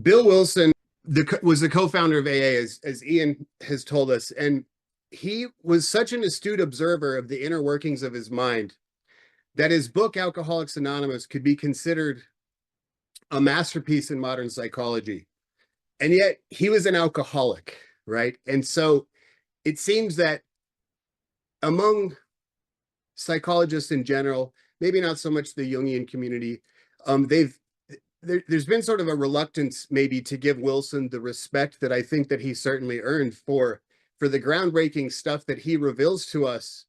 Bill Wilson was the co-founder of AA, as Ian has told us, and he was such an astute observer of the inner workings of his mind that his book Alcoholics Anonymous could be considered a masterpiece in modern psychology. And yet he was an alcoholic, right? And so it seems that among psychologists in general, maybe not so much the Jungian community, there's been sort of a reluctance maybe to give Wilson the respect that I think that he certainly earned for the groundbreaking stuff that he reveals to us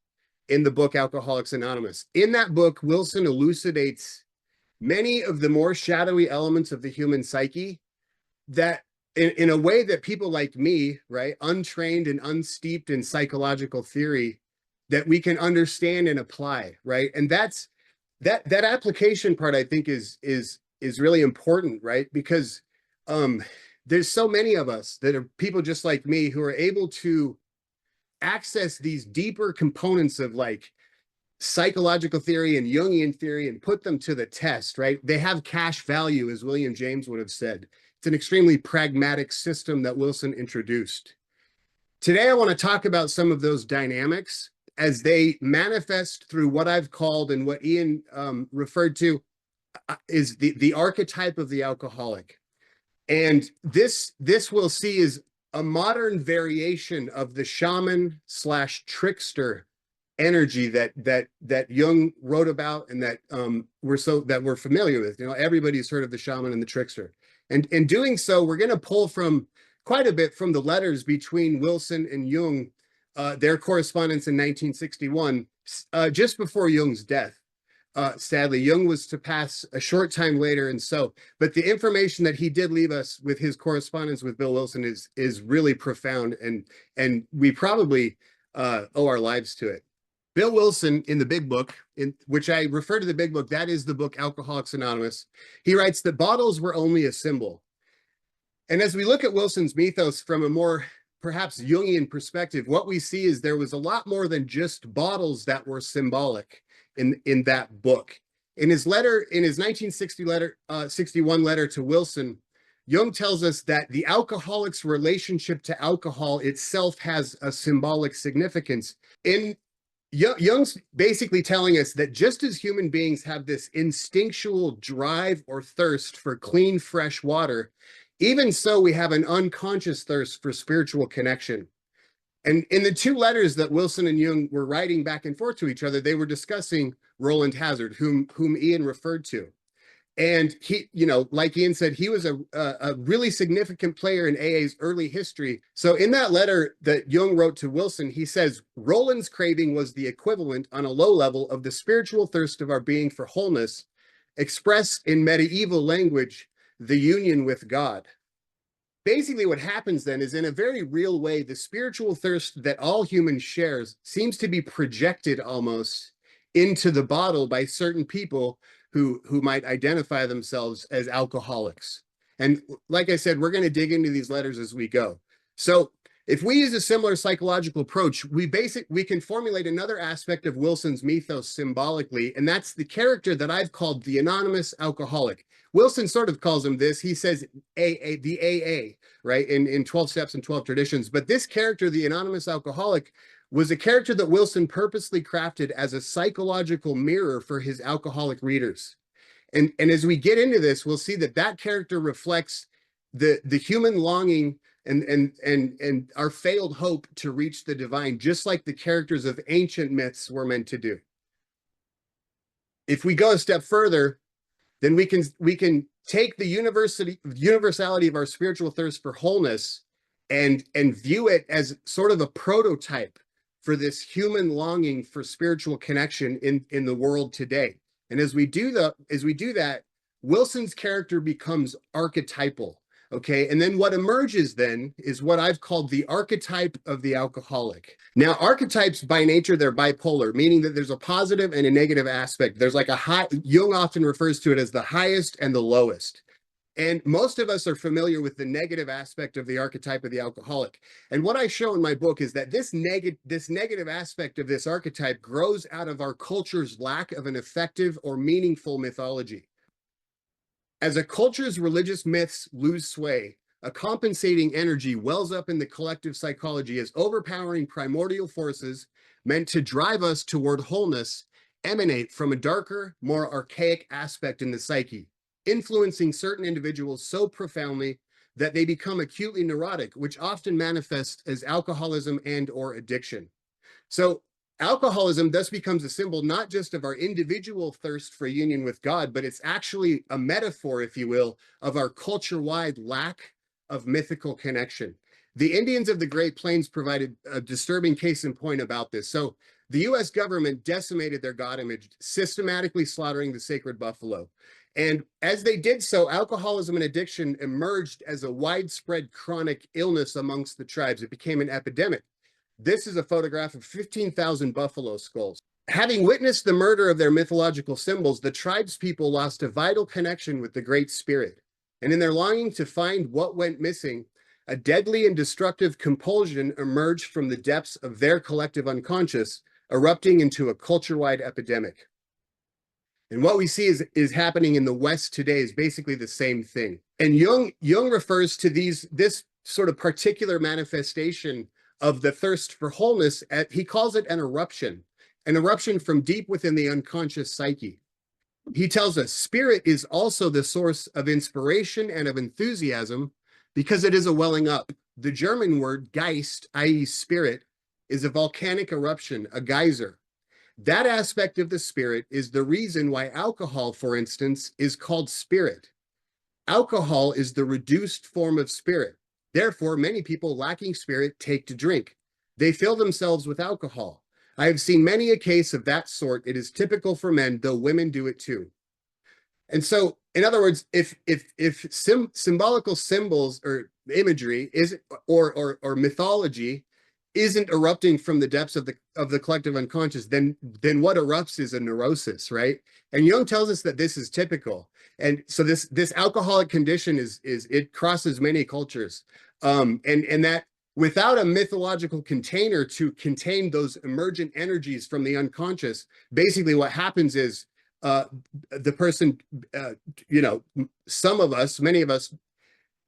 in the book Alcoholics Anonymous. In that book, Wilson elucidates many of the more shadowy elements of the human psyche that in a way that people like me, right, untrained and unsteeped in psychological theory, that we can understand and apply, right? And that application part, I think, is really important, right? Because there's so many of us that are people just like me who are able to access these deeper components of like psychological theory and Jungian theory and put them to the test, right? They have cash value, as William James would have said. It's an extremely pragmatic system that Wilson introduced. Today, I want to talk about some of those dynamics as they manifest through what I've called and what Ian referred to is the archetype of the alcoholic. And this we'll see is a modern variation of the shaman slash trickster energy that Jung wrote about and that we're familiar with. You know, everybody's heard of the shaman and the trickster. And in doing so, we're going to pull from quite a bit from the letters between Wilson and Jung, their correspondence in 1961, just before Jung's death. Sadly, Jung was to pass a short time later, and so, but the information that he did leave us with his correspondence with Bill Wilson is really profound, and we probably owe our lives to it. Bill Wilson, in the big book, in which I refer to the big book, that is the book Alcoholics Anonymous, he writes that bottles were only a symbol. And as we look at Wilson's mythos from a more perhaps Jungian perspective, what we see is there was a lot more than just bottles that were symbolic in that book. In his 1961 letter to Wilson, Jung tells us that the alcoholic's relationship to alcohol itself has a symbolic significance. Jung's basically telling us that just as human beings have this instinctual drive or thirst for clean, fresh water, even so we have an unconscious thirst for spiritual connection. And in the two letters that Wilson and Jung were writing back and forth to each other, they were discussing Rowland Hazard, whom Ian referred to. And he, you know, like Ian said, he was a really significant player in AA's early history. So in that letter that Jung wrote to Wilson, he says, Rowland's craving was the equivalent on a low level of the spiritual thirst of our being for wholeness, expressed in medieval language, the union with God. Basically, what happens then is in a very real way, the spiritual thirst that all humans shares seems to be projected almost into the bottle by certain people who might identify themselves as alcoholics. And like I said, we're going to dig into these letters as we go. So if we use a similar psychological approach, we can formulate another aspect of Wilson's mythos symbolically, and that's the character that I've called the anonymous alcoholic. Wilson sort of calls him this. He says the AA, right, in 12 Steps and 12 Traditions. But this character, the anonymous alcoholic, was a character that Wilson purposely crafted as a psychological mirror for his alcoholic readers. And as we get into this, we'll see that character reflects the human longing and our failed hope to reach the divine, just like the characters of ancient myths were meant to do. If we go a step further, then we can take the universality of our spiritual thirst for wholeness and view it as sort of a prototype for this human longing for spiritual connection in the world today. And as we do that, Wilson's character becomes archetypal. Okay, and then what emerges then is what I've called the archetype of the alcoholic. Now, archetypes by nature, they're bipolar, meaning that there's a positive and a negative aspect. There's like a high, Jung often refers to it as the highest and the lowest. And most of us are familiar with the negative aspect of the archetype of the alcoholic. And what I show in my book is that this negative aspect of this archetype grows out of our culture's lack of an effective or meaningful mythology. As a culture's religious myths lose sway, a compensating energy wells up in the collective psychology as overpowering primordial forces meant to drive us toward wholeness emanate from a darker, more archaic aspect in the psyche, influencing certain individuals so profoundly that they become acutely neurotic, which often manifests as alcoholism and or addiction. So alcoholism thus becomes a symbol not just of our individual thirst for union with God, but it's actually a metaphor, if you will, of our culture-wide lack of mythical connection. The Indians of the Great Plains provided a disturbing case in point about this. So the US government decimated their God image, systematically slaughtering the sacred buffalo. And as they did so, alcoholism and addiction emerged as a widespread chronic illness amongst the tribes. It became an epidemic. This is a photograph of 15,000 buffalo skulls. Having witnessed the murder of their mythological symbols, the tribespeople lost a vital connection with the Great Spirit. And in their longing to find what went missing, a deadly and destructive compulsion emerged from the depths of their collective unconscious, erupting into a culture-wide epidemic. And what we see is happening in the West today is basically the same thing. And Jung refers to this sort of particular manifestation of the thirst for wholeness, he calls it an eruption from deep within the unconscious psyche. He tells us spirit is also the source of inspiration and of enthusiasm because it is a welling up. The German word Geist, i.e. spirit, is a volcanic eruption, a geyser. That aspect of the spirit is the reason why alcohol, for instance, is called spirit. Alcohol is the reduced form of spirit. Therefore, many people lacking spirit take to drink. They fill themselves with alcohol. I have seen many a case of that sort. It is typical for men, though women do it too. And so, in other words, if symbolical symbols or imagery is or mythology isn't erupting from the depths of the collective unconscious, then what erupts is a neurosis, right? And Jung tells us that this is typical. And so this alcoholic condition is it crosses many cultures, and that without a mythological container to contain those emergent energies from the unconscious, basically what happens is the person, some of us, many of us,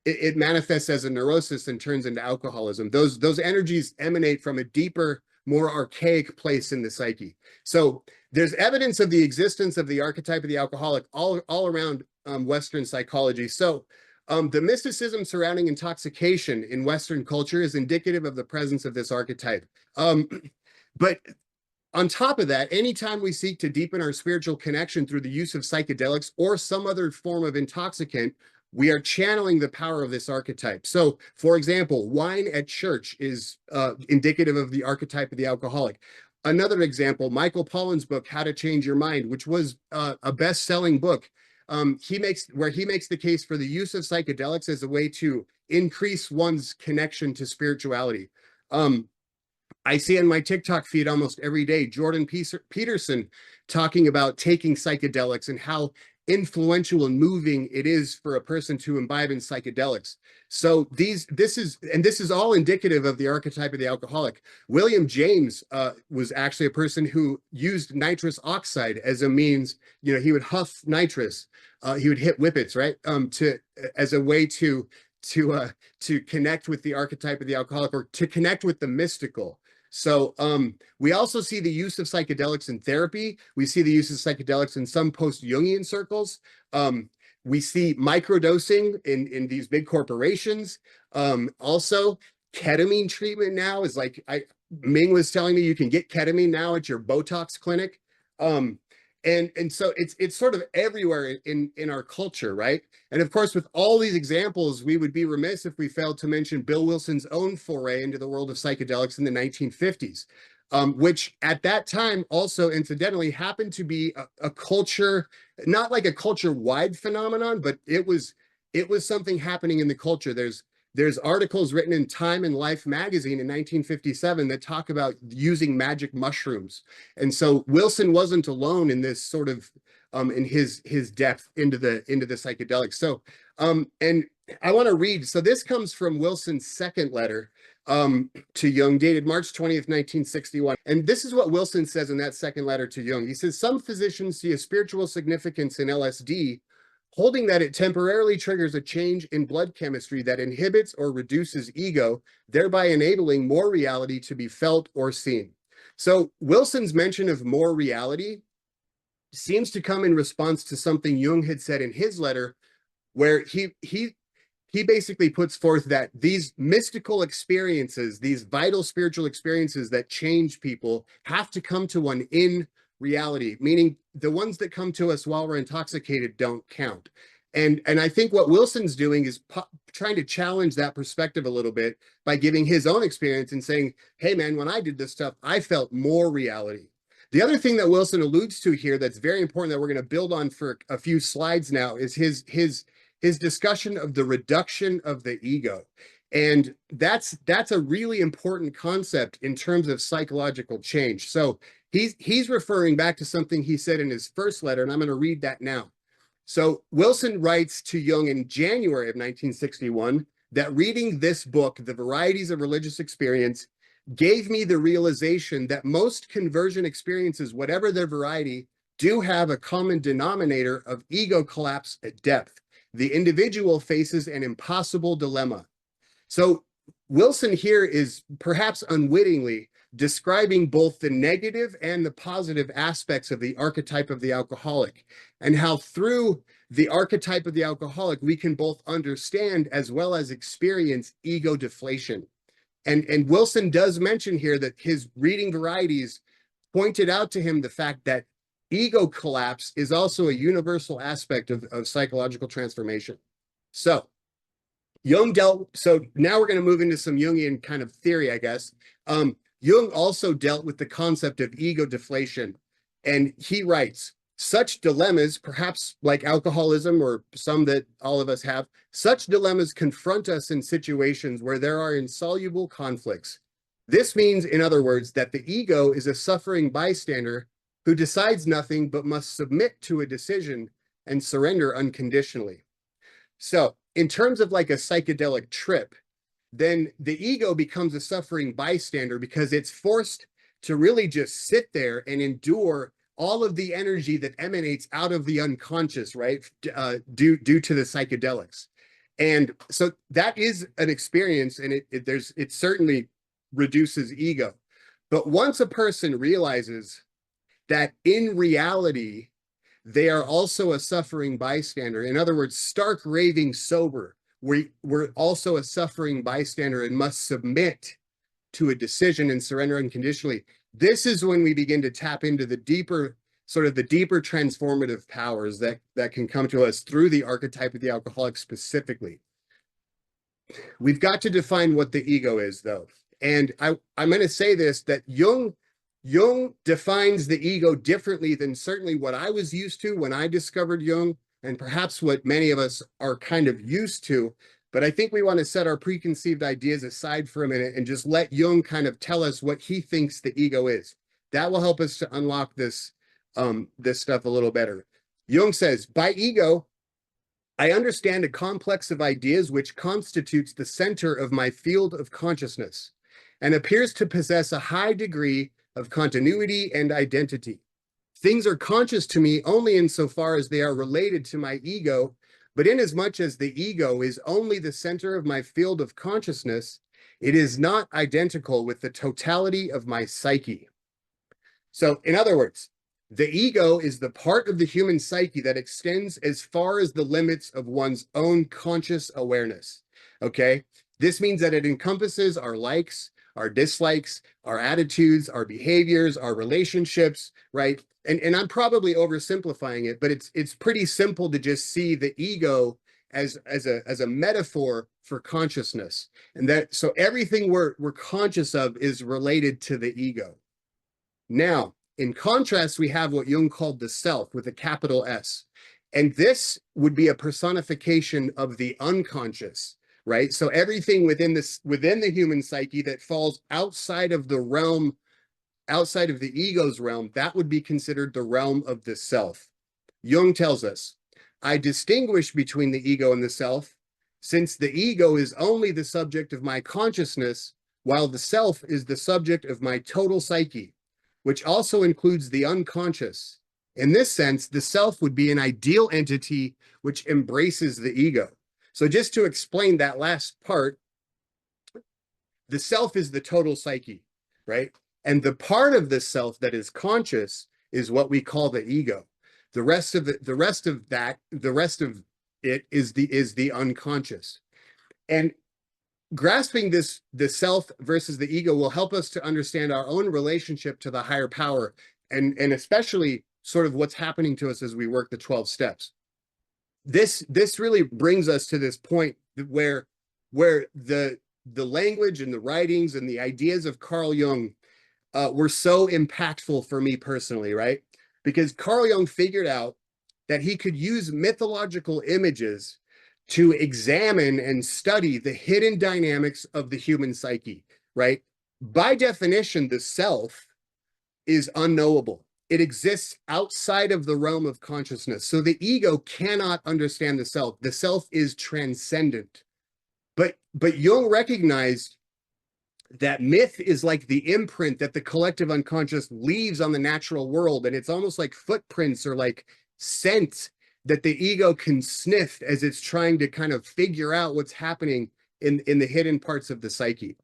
it manifests as a neurosis and turns into alcoholism. Those energies emanate from a deeper, more archaic place in the psyche. So there's evidence of the existence of the archetype of the alcoholic all around Western psychology. So the mysticism surrounding intoxication in Western culture is indicative of the presence of this archetype. But on top of that, anytime we seek to deepen our spiritual connection through the use of psychedelics or some other form of intoxicant, we are channeling the power of this archetype. So, for example, wine at church is indicative of the archetype of the alcoholic. Another example, Michael Pollan's book, How to Change Your Mind, which was a best-selling book. He makes the case for the use of psychedelics as a way to increase one's connection to spirituality. I see on my TikTok feed almost every day Jordan Peterson talking about taking psychedelics and how influential and moving it is for a person to imbibe in psychedelics. So this is all indicative of the archetype of the alcoholic. William James was actually a person who used nitrous oxide as a means. He would huff nitrous. He would hit whippets, right? As a way to connect with the archetype of the alcoholic, or to connect with the mystical. So we also see the use of psychedelics in therapy. We see the use of psychedelics in some post-Jungian circles. We see microdosing in these big corporations. Also, ketamine treatment now is like, Ming was telling me you can get ketamine now at your Botox clinic. And so it's sort of everywhere in our culture, right? And of course, with all these examples, we would be remiss if we failed to mention Bill Wilson's own foray into the world of psychedelics in the 1950s, which at that time also incidentally happened to be a culture, not like a culture-wide phenomenon, but it was something happening in the culture. There's articles written in Time and Life magazine in 1957 that talk about using magic mushrooms. And so Wilson wasn't alone in this sort of, in his depth into the psychedelics. So, and I want to read, so this comes from Wilson's second letter to Jung, dated March 20th, 1961. And this is what Wilson says in that second letter to Jung. He says, some physicians see a spiritual significance in LSD holding that it temporarily triggers a change in blood chemistry that inhibits or reduces ego, thereby enabling more reality to be felt or seen. So Wilson's mention of more reality seems to come in response to something Jung had said in his letter, where he basically puts forth that these mystical experiences, these vital spiritual experiences that change people, have to come to one in reality, meaning the ones that come to us while we're intoxicated don't count. And I think what Wilson's doing is trying to challenge that perspective a little bit by giving his own experience and saying, hey man, when I did this stuff, I felt more reality. The other thing that Wilson alludes to here that's very important that we're going to build on for a few slides now is his discussion of the reduction of the ego. And that's a really important concept in terms of psychological change. So he's referring back to something he said in his first letter, and I'm going to read that now. So Wilson writes to Jung in January of 1961 that reading this book, The Varieties of Religious Experience, gave me the realization that most conversion experiences, whatever their variety, do have a common denominator of ego collapse at depth. The individual faces an impossible dilemma. So Wilson here is perhaps unwittingly describing both the negative and the positive aspects of the archetype of the alcoholic, and how through the archetype of the alcoholic, we can both understand as well as experience ego deflation. And Wilson does mention here that his reading varieties pointed out to him the fact that ego collapse is also a universal aspect of psychological transformation. So Jung so now we're going to move into some Jungian kind of theory, I guess. Jung also dealt with the concept of ego deflation, and he writes, such dilemmas, perhaps like alcoholism or some that all of us have, such dilemmas confront us in situations where there are insoluble conflicts. This means, in other words, that the ego is a suffering bystander who decides nothing but must submit to a decision and surrender unconditionally. So in terms of like a psychedelic trip, then the ego becomes a suffering bystander because it's forced to really just sit there and endure all of the energy that emanates out of the unconscious, right? Due to the psychedelics. And so that is an experience, and it certainly reduces ego. But once a person realizes that in reality, they are also a suffering bystander, in other words, stark raving sober, we're also a suffering bystander and must submit to a decision and surrender unconditionally. This is when we begin to tap into the deeper, sort of the deeper transformative powers that can come to us through the archetype of the alcoholic specifically. We've got to define what the ego is, though. And I'm going to say this, that Jung defines the ego differently than certainly what I was used to when I discovered Jung, and perhaps what many of us are kind of used to. But I think we want to set our preconceived ideas aside for a minute and just let Jung kind of tell us what he thinks the ego is. That will help us to unlock this stuff a little better. Jung says, by ego, I understand a complex of ideas which constitutes the center of my field of consciousness and appears to possess a high degree of continuity and identity. Things are conscious to me only insofar as they are related to my ego, but inasmuch as the ego is only the center of my field of consciousness, it is not identical with the totality of my psyche. So, in other words, the ego is the part of the human psyche that extends as far as the limits of one's own conscious awareness. Okay? This means that it encompasses our likes, our dislikes, our attitudes, our behaviors, our relationships, right? And I'm probably oversimplifying it, but it's pretty simple to just see the ego as a metaphor for consciousness. And that, so everything we're conscious of is related to the ego. Now, in contrast, we have what Jung called the self with a capital S. And this would be a personification of the unconscious, right? So everything within the human psyche that falls outside of the realm, outside of the ego's realm, that would be considered the realm of the self. Jung tells us, I distinguish between the ego and the self, since the ego is only the subject of my consciousness, while the self is the subject of my total psyche, which also includes the unconscious. In this sense, the self would be an ideal entity which embraces the ego. So just to explain that last part, the self is the total psyche, right? And the part of the self that is conscious is what we call the ego. The rest of it, the rest of it is the unconscious. And grasping the self versus the ego will help us to understand our own relationship to the higher power, and especially sort of what's happening to us as we work the 12 steps. This really brings us to this point where the language and the writings and the ideas of Carl Jung were so impactful for me personally, right? Because Carl Jung figured out that he could use mythological images to examine and study the hidden dynamics of the human psyche, right? By definition, the self is unknowable. It exists outside of the realm of consciousness. So the ego cannot understand the self. The self is transcendent. But Jung recognized that myth is like the imprint that the collective unconscious leaves on the natural world. And it's almost like footprints or like scent that the ego can sniff as it's trying to kind of figure out what's happening in the hidden parts of the psyche.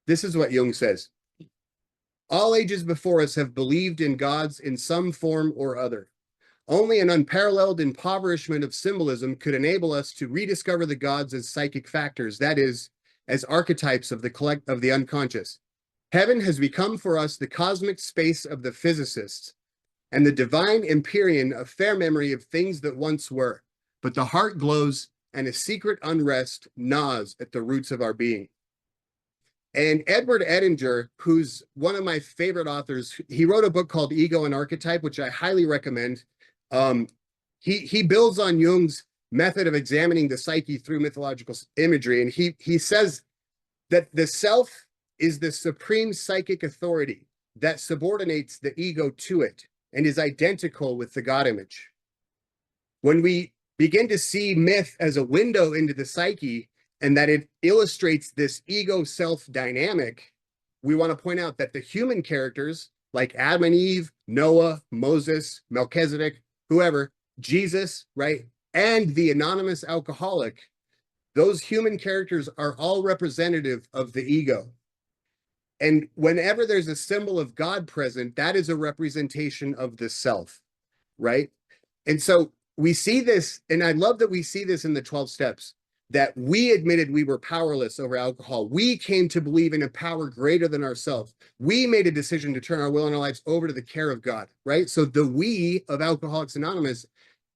This is what Jung says. All ages before us have believed in gods in some form or other. Only an unparalleled impoverishment of symbolism could enable us to rediscover the gods as psychic factors, that is, as archetypes of the unconscious. Heaven has become for us the cosmic space of the physicists, and the divine empyrean a fair memory of things that once were, but the heart glows and a secret unrest gnaws at the roots of our being. And Edward Edinger, who's one of my favorite authors, he wrote a book called Ego and Archetype, which I highly recommend. He builds on Jung's method of examining the psyche through mythological imagery, and he says that the self is the supreme psychic authority that subordinates the ego to it and is identical with the God image. When we begin to see myth as a window into the psyche and that it illustrates this ego-self dynamic, we want to point out that the human characters like Adam and Eve, Noah, Moses, Melchizedek, whoever, Jesus, right, and the anonymous alcoholic, those human characters are all representative of the ego. And whenever there's a symbol of God present, that is a representation of the self, right? And so we see this, and I love that we see this in the 12 steps, that we admitted we were powerless over alcohol. We came to believe in a power greater than ourselves. We made a decision to turn our will and our lives over to the care of God, right? So the we of Alcoholics Anonymous,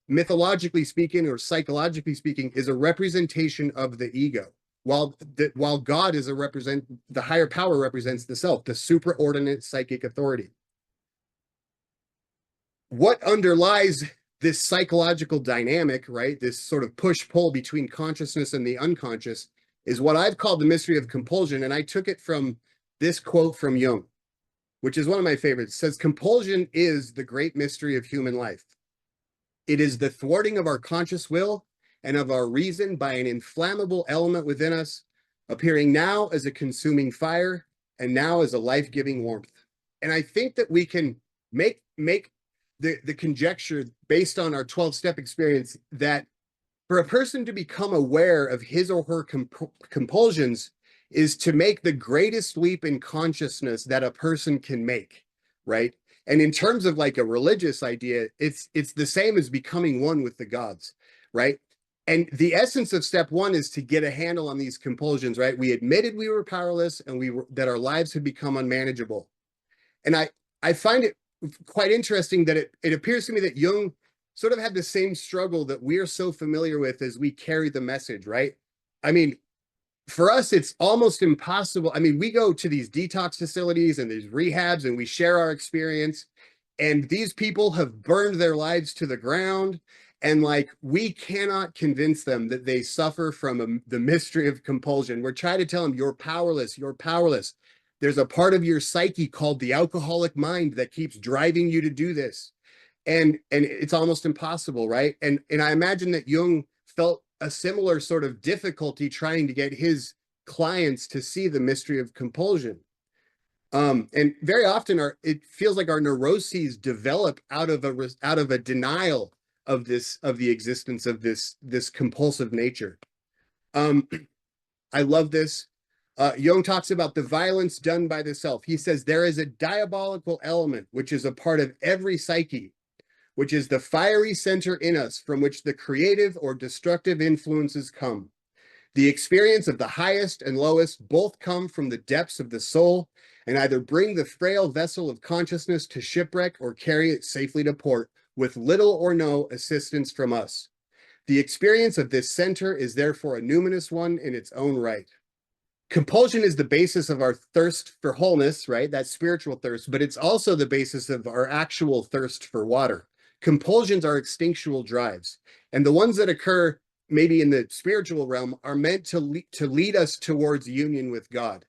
mythologically speaking or psychologically speaking, is a representation of the ego. While God is the higher power represents the self, the supraordinate psychic authority. What underlies this psychological dynamic, right, this sort of push-pull between consciousness and the unconscious, is what I've called the mystery of compulsion. And I took it from this quote from Jung, which is one of my favorites. It says, compulsion is the great mystery of human life. It is the thwarting of our conscious will and of our reason by an inflammable element within us, appearing now as a consuming fire and now as a life-giving warmth. And I think that we can make the conjecture based on our 12-step experience that for a person to become aware of his or her compulsions is to make the greatest leap in consciousness that a person can make, right? And in terms of like a religious idea, it's the same as becoming one with the gods, right? And the essence of step one is to get a handle on these compulsions, right? We admitted we were powerless and that our lives had become unmanageable. And I find it quite interesting that it appears to me that Jung sort of had the same struggle that we're so familiar with as we carry the message, right? I mean, for us, it's almost impossible. I mean, we go to these detox facilities and these rehabs and we share our experience, and these people have burned their lives to the ground. And like, we cannot convince them that they suffer from the mystery of compulsion. We're trying to tell them, you're powerless, you're powerless. There's a part of your psyche called the alcoholic mind that keeps driving you to do this. And it's almost impossible, right? And I imagine that Jung felt a similar sort of difficulty trying to get his clients to see the mystery of compulsion. And very often it feels like our neuroses develop out of a denial of the existence of this compulsive nature. Um, I love this. Jung talks about the violence done by the self. He says there is a diabolical element which is a part of every psyche, which is the fiery center in us from which the creative or destructive influences come. The experience of the highest and lowest both come from the depths of the soul and either bring the frail vessel of consciousness to shipwreck or carry it safely to port with little or no assistance from us. The experience of this center is therefore a numinous one in its own right. Compulsion is the basis of our thirst for wholeness, right? That spiritual thirst, but it's also the basis of our actual thirst for water. Compulsions are instinctual drives, and the ones that occur maybe in the spiritual realm are meant to lead us towards union with God.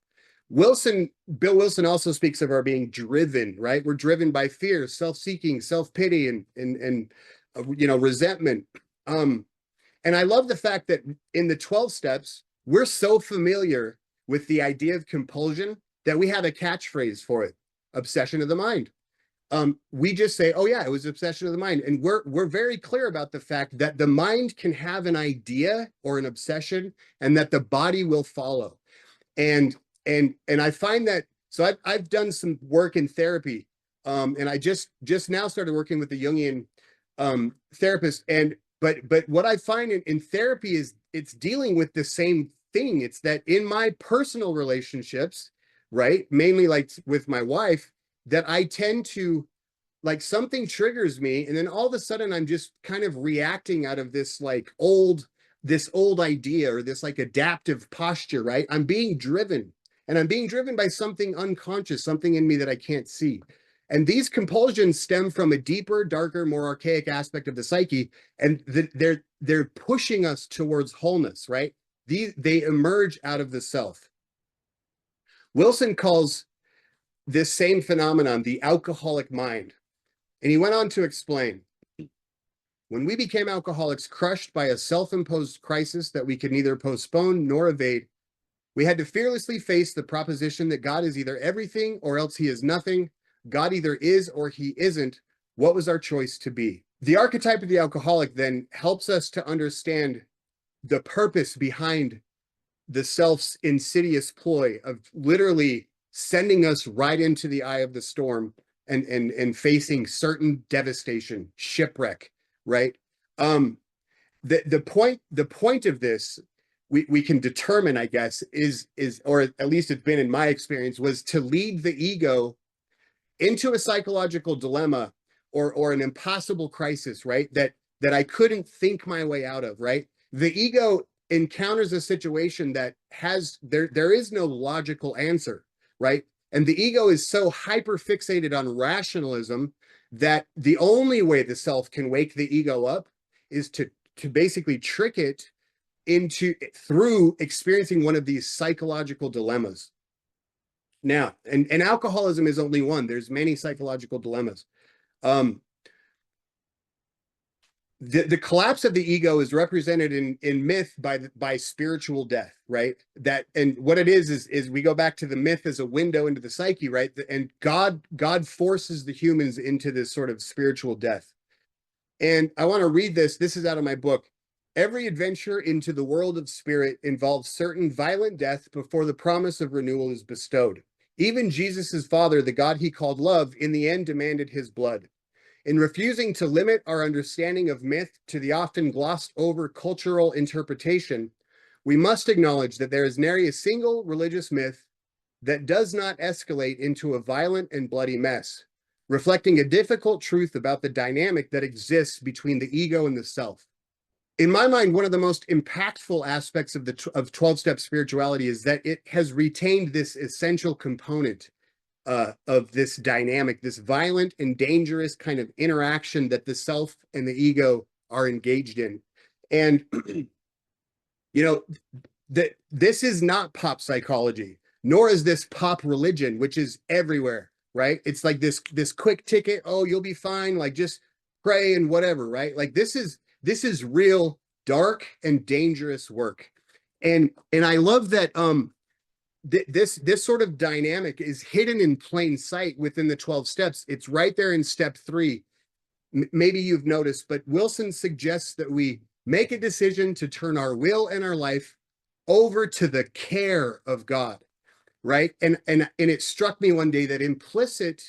Bill Wilson also speaks of our being driven, right? We're driven by fear, self-seeking, self-pity, and resentment. And I love the fact that in the 12 steps, we're so familiar with the idea of compulsion that we have a catchphrase for it: obsession of the mind. We just say, oh yeah, it was obsession of the mind. And we're very clear about the fact that the mind can have an idea or an obsession and that the body will follow. And I find that, so I've done some work in therapy, and I just now started working with the Jungian therapist. But what I find in therapy is it's dealing with the same thing. It's that in my personal relationships, right, mainly like with my wife, that I tend to, like, something triggers me, and then all of a sudden I'm just kind of reacting out of this old idea or this like adaptive posture, right? I'm being driven, and I'm being driven by something unconscious, something in me that I can't see. And these compulsions stem from a deeper, darker, more archaic aspect of the psyche, and they're pushing us towards wholeness, right? They emerge out of the self. Wilson calls this same phenomenon the alcoholic mind. And he went on to explain, when we became alcoholics, crushed by a self-imposed crisis that we could neither postpone nor evade, we had to fearlessly face the proposition that God is either everything or else he is nothing. God either is or he isn't. What was our choice to be? The archetype of the alcoholic then helps us to understand the purpose behind the self's insidious ploy of literally sending us right into the eye of the storm and facing certain devastation, shipwreck, right? The point of this, we can determine, I guess, is or at least it's been in my experience, was to lead the ego into a psychological dilemma or an impossible crisis, right? That I couldn't think my way out of, right? The ego encounters a situation that there is no logical answer, right? And the ego is so hyper fixated on rationalism that the only way the self can wake the ego up is to basically trick it through experiencing one of these psychological dilemmas. Now, and alcoholism is only one. There's many psychological dilemmas. The collapse of the ego is represented in myth by spiritual death, right? And what it is we go back to the myth as a window into the psyche, right? And God forces the humans into this sort of spiritual death. And I want to read this. This is out of my book. Every adventure into the world of spirit involves certain violent death before the promise of renewal is bestowed. Even Jesus's father, the God he called love, in the end demanded his blood. In refusing to limit our understanding of myth to the often glossed over cultural interpretation, we must acknowledge that there is nary a single religious myth that does not escalate into a violent and bloody mess, reflecting a difficult truth about the dynamic that exists between the ego and the self. In my mind, one of the most impactful aspects of 12-step spirituality is that it has retained this essential component of this dynamic, this violent and dangerous kind of interaction that the self and the ego are engaged in. And, this is not pop psychology, nor is this pop religion, which is everywhere, right? It's like this quick ticket, oh, you'll be fine, like just pray and whatever, right? Like this is real dark and dangerous work. And I love that this sort of dynamic is hidden in plain sight within the 12 steps. It's right there in step 3. Maybe you've noticed, but Wilson suggests that we make a decision to turn our will and our life over to the care of God, right? And it struck me one day that implicit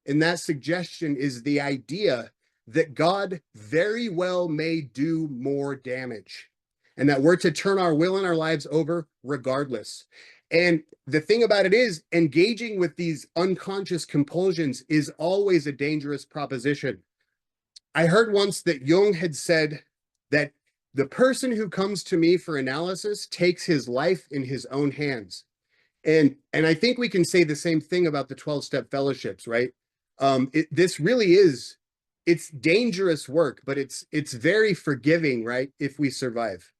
in that suggestion is the idea that God very well may do more damage, and that we're to turn our will and our lives over regardless. And the thing about it is, engaging with these unconscious compulsions is always a dangerous proposition. I heard once that Jung had said that the person who comes to me for analysis takes his life in his own hands. And I think we can say the same thing about the 12-step fellowships, right? This really is, it's dangerous work, but it's very forgiving, right? If we survive.